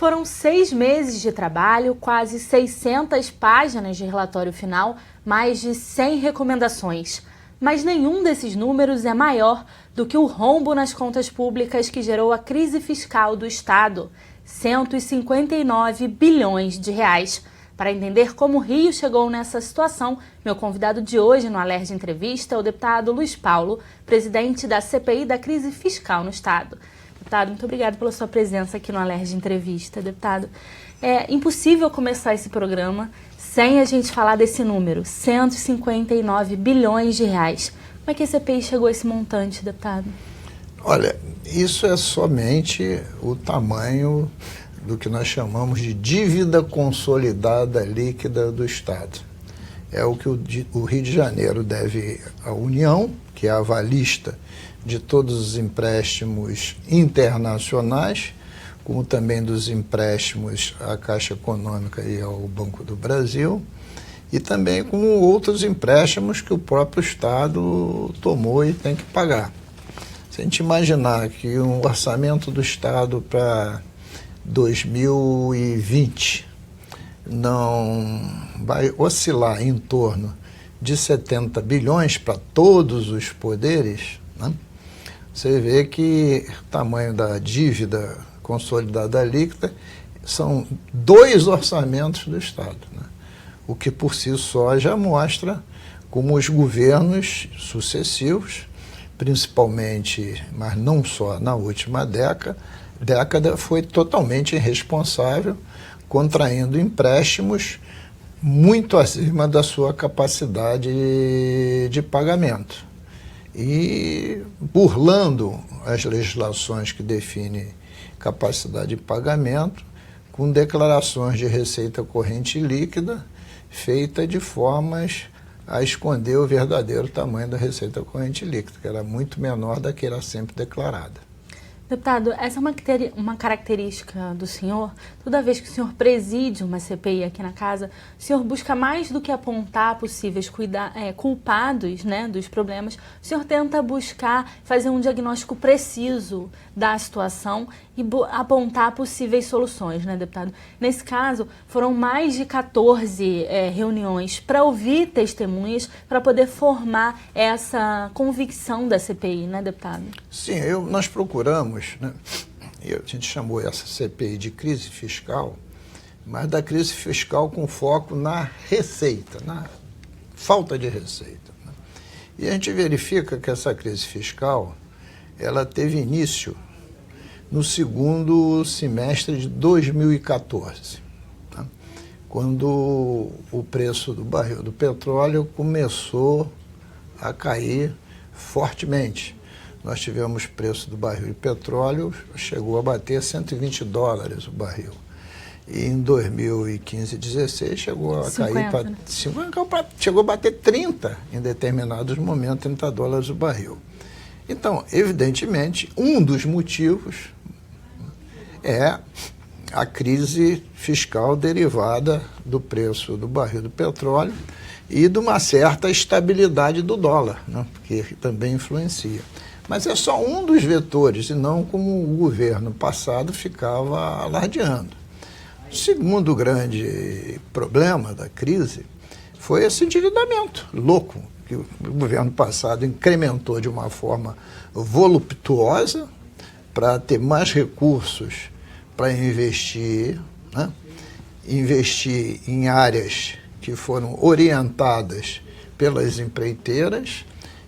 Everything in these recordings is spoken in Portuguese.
Foram 6 meses de trabalho, quase 600 páginas de relatório final, mais de 100 recomendações. Mas nenhum desses números é maior do que o rombo nas contas públicas que gerou a crise fiscal do Estado, 159 bilhões de reais. Para entender como o Rio chegou nessa situação, meu convidado de hoje no Alerj Entrevista é o deputado Luiz Paulo, presidente da CPI da crise fiscal no Estado. Deputado, muito obrigado pela sua presença aqui no Alerj Entrevista. Deputado, é impossível começar esse programa sem a gente falar desse número, 159 bilhões de reais. Como é que a CPI chegou a esse montante, deputado? Olha, isso é somente o tamanho do que nós chamamos de dívida consolidada líquida do Estado. É o que o Rio de Janeiro deve à União, que é a avalista de todos os empréstimos internacionais, como também dos empréstimos à Caixa Econômica e ao Banco do Brasil, e também com outros empréstimos que o próprio Estado tomou e tem que pagar. Se a gente imaginar que um orçamento do Estado para 2020 não vai oscilar em torno de 70 bilhões para todos os poderes, né? Você vê que o tamanho da dívida consolidada líquida são 2 orçamentos do Estado, né? O que por si só já mostra como os governos sucessivos, principalmente, mas não só na última década, foi totalmente irresponsável, contraindo empréstimos muito acima da sua capacidade de pagamento e burlando as legislações que definem capacidade de pagamento, com declarações de receita corrente líquida feita de formas a esconder o verdadeiro tamanho da receita corrente líquida, que era muito menor da que era sempre declarada. Deputado, essa é uma característica do senhor. Toda vez que o senhor preside uma CPI aqui na casa, o senhor busca mais do que apontar possíveis culpados, né, dos problemas. O senhor tenta buscar fazer um diagnóstico preciso da situação e apontar possíveis soluções, né, deputado? Nesse caso, foram mais de 14 reuniões para ouvir testemunhas, para poder formar essa convicção da CPI, né, deputado? Sim, nós procuramos, né? A gente chamou essa CPI de crise fiscal, mas da crise fiscal com foco na receita, na falta de receita, né? E a gente verifica que essa crise fiscal, ela teve início no segundo semestre de 2014, tá? Quando o preço do barril do petróleo começou a cair fortemente. Nós tivemos preço do barril de petróleo, chegou a bater $120 o barril. E em 2015 e 2016 chegou a cair para, né? Chegou a bater 30 em determinados momentos, $30 o barril. Então, evidentemente, um dos motivos é a crise fiscal derivada do preço do barril do petróleo e de uma certa estabilidade do dólar, né? Porque também influencia. Mas é só um dos vetores, e não como o governo passado ficava alardeando. O segundo grande problema da crise foi esse endividamento louco, que o governo passado incrementou de uma forma voluptuosa para ter mais recursos para investir, né? Investir em áreas que foram orientadas pelas empreiteiras,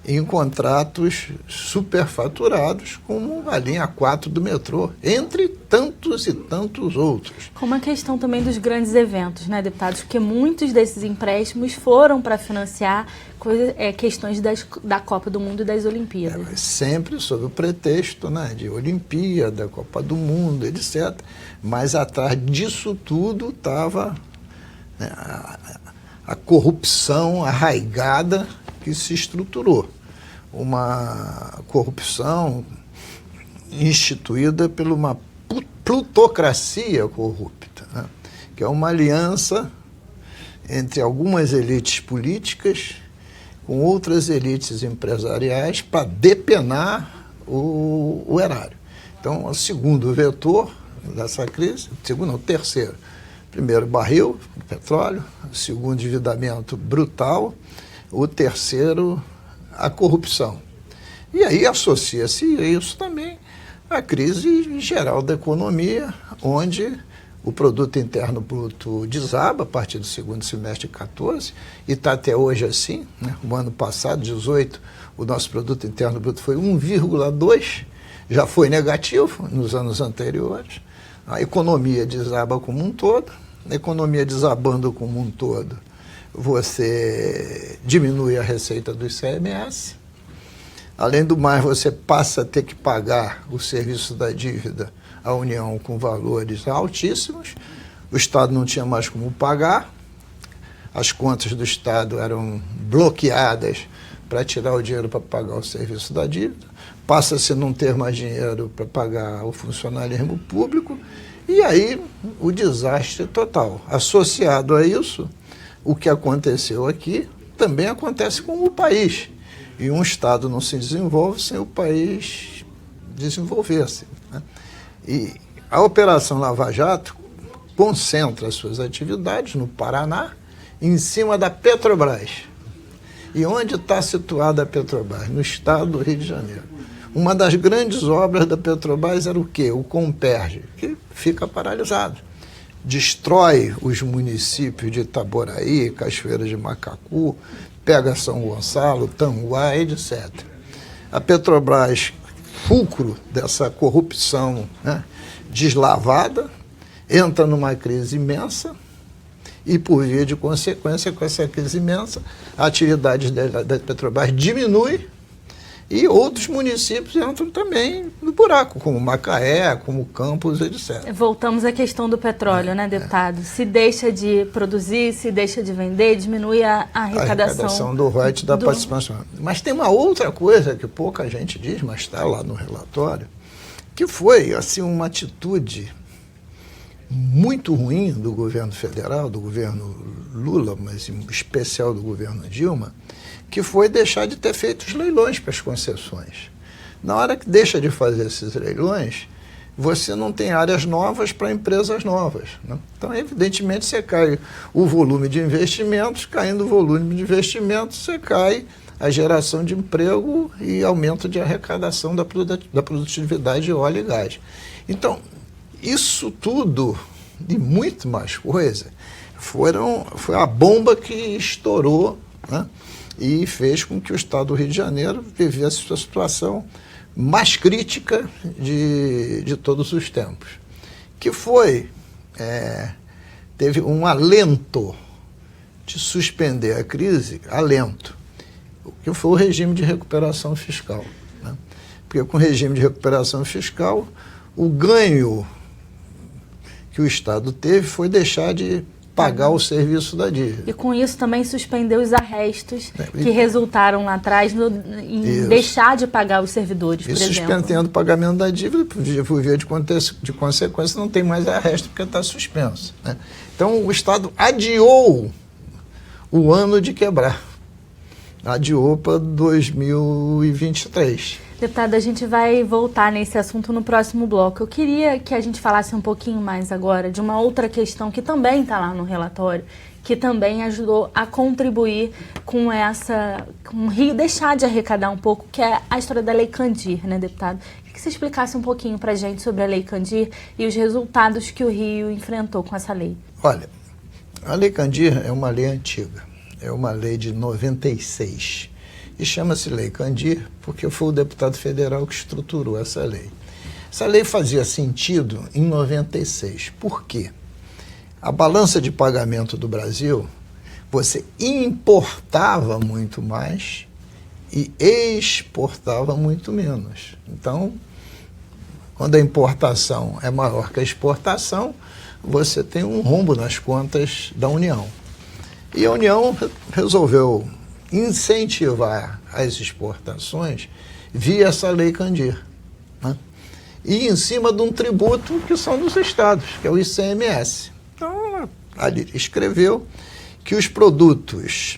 em contratos superfaturados, como a linha 4 do metrô, entre tantos e tantos outros. Como a questão também dos grandes eventos, né, deputados? Porque muitos desses empréstimos foram para financiar questões da Copa do Mundo e das Olimpíadas. Sempre sob o pretexto, né, de Olimpíada, Copa do Mundo, etc. Mas atrás disso tudo estava, né, a corrupção arraigada que se estruturou. Uma corrupção instituída por uma plutocracia corrupta, né? Que é uma aliança entre algumas elites políticas com outras elites empresariais para depenar o erário. Então, o segundo vetor, dessa crise. Segundo, não, terceiro. Primeiro, barril de petróleo. Segundo, endividamento brutal. O terceiro, a corrupção. E aí associa-se isso também à crise geral da economia, onde o produto interno bruto desaba a partir do segundo semestre de 2014 e está até hoje assim, né? O ano passado, 2018, o nosso produto interno bruto foi 1,2, já foi negativo nos anos anteriores. A economia desaba como um todo, a economia desabando como um todo, você diminui a receita do ICMS. Além do mais, você passa a ter que pagar o serviço da dívida à União com valores altíssimos. O Estado não tinha mais como pagar. As contas do Estado eram bloqueadas para tirar o dinheiro para pagar o serviço da dívida. Passa-se a não ter mais dinheiro para pagar o funcionalismo público. E aí, o desastre total. Associado a isso, o que aconteceu aqui também acontece com o país. E um Estado não se desenvolve sem o país desenvolver-se, né? E a Operação Lava Jato concentra as suas atividades no Paraná, em cima da Petrobras. E onde está situada a Petrobras? No estado do Rio de Janeiro. Uma das grandes obras da Petrobras era o quê? O Comperj, que fica paralisado. Destrói os municípios de Itaboraí, Cachoeira de Macacu, pega São Gonçalo, Tanguá, etc. A Petrobras, fulcro dessa corrupção, né, deslavada, entra numa crise imensa e, por via de consequência, com essa crise imensa, a atividade da Petrobras diminui e outros municípios entram também no buraco, como Macaé, como Campos, etc. Voltamos à questão do petróleo, né, deputado? Se deixa de produzir, se deixa de vender, diminui a arrecadação. A arrecadação do royalties da participação. Mas tem uma outra coisa que pouca gente diz, mas está lá no relatório, que foi assim, uma atitude muito ruim do governo federal, do governo Lula, mas em especial do governo Dilma, que foi deixar de ter feito os leilões para as concessões. Na hora que deixa de fazer esses leilões, você não tem áreas novas para empresas novas, né? Então, evidentemente, você cai o volume de investimentos, caindo o volume de investimentos, você cai a geração de emprego e aumento de arrecadação da produtividade de óleo e gás. Então, isso tudo e muito mais coisa foi a bomba que estourou, né, e fez com que o Estado do Rio de Janeiro vivesse a situação mais crítica de todos os tempos. Que foi, teve um alento de suspender a crise, que foi o regime de recuperação fiscal, né? Porque com o regime de recuperação fiscal, o ganho que o Estado teve foi deixar de pagar o serviço da dívida. E com isso também suspendeu os arrestos que resultaram lá atrás em deixar de pagar os servidores, por exemplo. E suspendendo o pagamento da dívida, por via de consequência, não tem mais arresto porque está suspenso, né? Então, o Estado adiou o ano de quebrar. Adiou para 2023. Deputada, a gente vai voltar nesse assunto no próximo bloco. Eu queria que a gente falasse um pouquinho mais agora de uma outra questão que também está lá no relatório, que também ajudou a contribuir com o Rio deixar de arrecadar um pouco, que é a história da Lei Candir, né, deputado? Queria que você explicasse um pouquinho para a gente sobre a Lei Candir e os resultados que o Rio enfrentou com essa lei. Olha, a Lei Candir é uma lei antiga, é uma lei de 96. E chama-se Lei Candir porque foi o deputado federal que estruturou essa lei. Essa lei fazia sentido em 96. Por quê? A balança de pagamento do Brasil, você importava muito mais e exportava muito menos. Então, quando a importação é maior que a exportação, você tem um rombo nas contas da União. E a União resolveu incentivar as exportações via essa Lei Candir, né? E em cima de um tributo que são dos estados, que é o ICMS. Então, ali escreveu que os produtos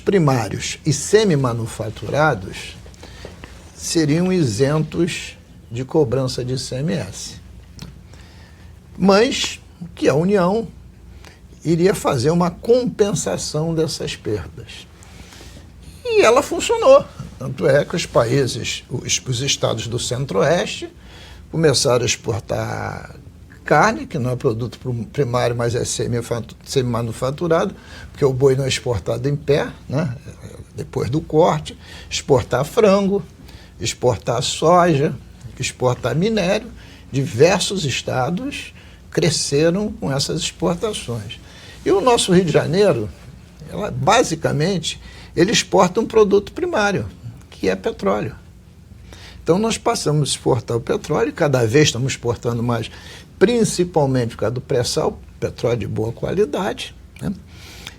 primários e semi-manufaturados seriam isentos de cobrança de ICMS. Mas que a União iria fazer uma compensação dessas perdas. E ela funcionou. Tanto é que os países, os estados do Centro-Oeste, começaram a exportar carne, que não é produto primário, mas é semi-manufaturado, porque o boi não é exportado em pé, né? Depois do corte, exportar frango, exportar soja, exportar minério. Diversos estados cresceram com essas exportações. E o nosso Rio de Janeiro, basicamente, ele exporta um produto primário, que é petróleo. Então nós passamos a exportar o petróleo, cada vez estamos exportando mais, principalmente por causa do pré-sal, petróleo de boa qualidade, né?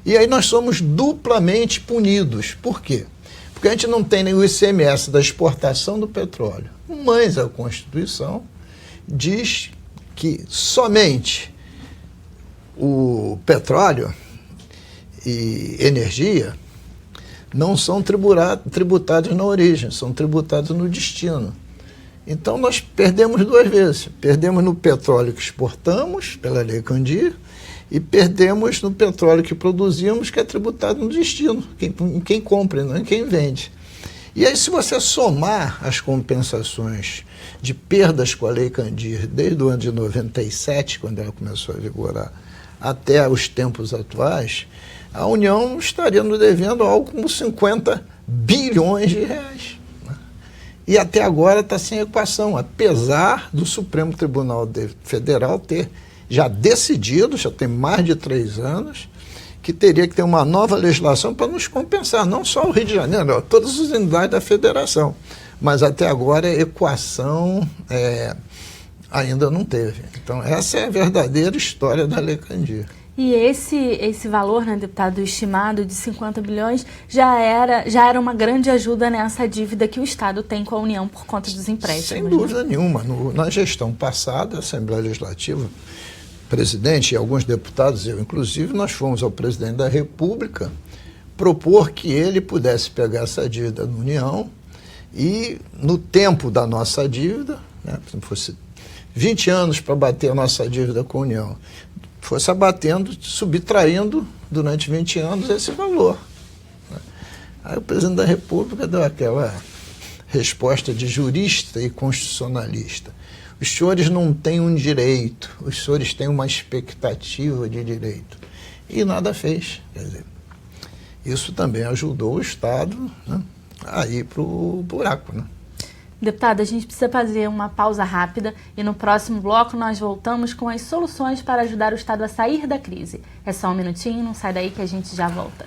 E aí nós somos duplamente punidos. Por quê? Porque a gente não tem nem o ICMS da exportação do petróleo, mas a Constituição diz que somente o petróleo e energia não são tributados na origem, são tributados no destino. Então nós perdemos duas vezes. Perdemos no petróleo que exportamos, pela Lei Candir, e perdemos no petróleo que produzimos, que é tributado no destino, em quem compra, não em quem vende. E aí, se você somar as compensações de perdas com a Lei Candir, desde o ano de 97, quando ela começou a vigorar, até os tempos atuais, a União estaria nos devendo algo como 50 bilhões de reais. Né? E até agora está sem equação, apesar do Supremo Tribunal Federal ter já decidido, já tem mais de 3 anos, que teria que ter uma nova legislação para nos compensar, não só o Rio de Janeiro, todas as unidades da federação. Mas até agora a equação ainda não teve. Então essa é a verdadeira história da Lei Candir. E esse valor, né, deputado, estimado de 50 bilhões, já era uma grande ajuda nessa dívida que o Estado tem com a União por conta dos empréstimos. Sem dúvida nenhuma. Na gestão passada, a Assembleia Legislativa, o presidente e alguns deputados, eu inclusive, nós fomos ao presidente da República propor que ele pudesse pegar essa dívida da União e, no tempo da nossa dívida, né, se fosse 20 anos para bater a nossa dívida com a União, fosse abatendo, subtraindo durante 20 anos esse valor. Aí o presidente da República deu aquela resposta de jurista e constitucionalista. Os senhores não têm um direito, os senhores têm uma expectativa de direito. E nada fez. Quer dizer, isso também ajudou o Estado, né, a ir para o buraco, né? Deputado, a gente precisa fazer uma pausa rápida e no próximo bloco nós voltamos com as soluções para ajudar o Estado a sair da crise. É só um minutinho, não sai daí que a gente já volta.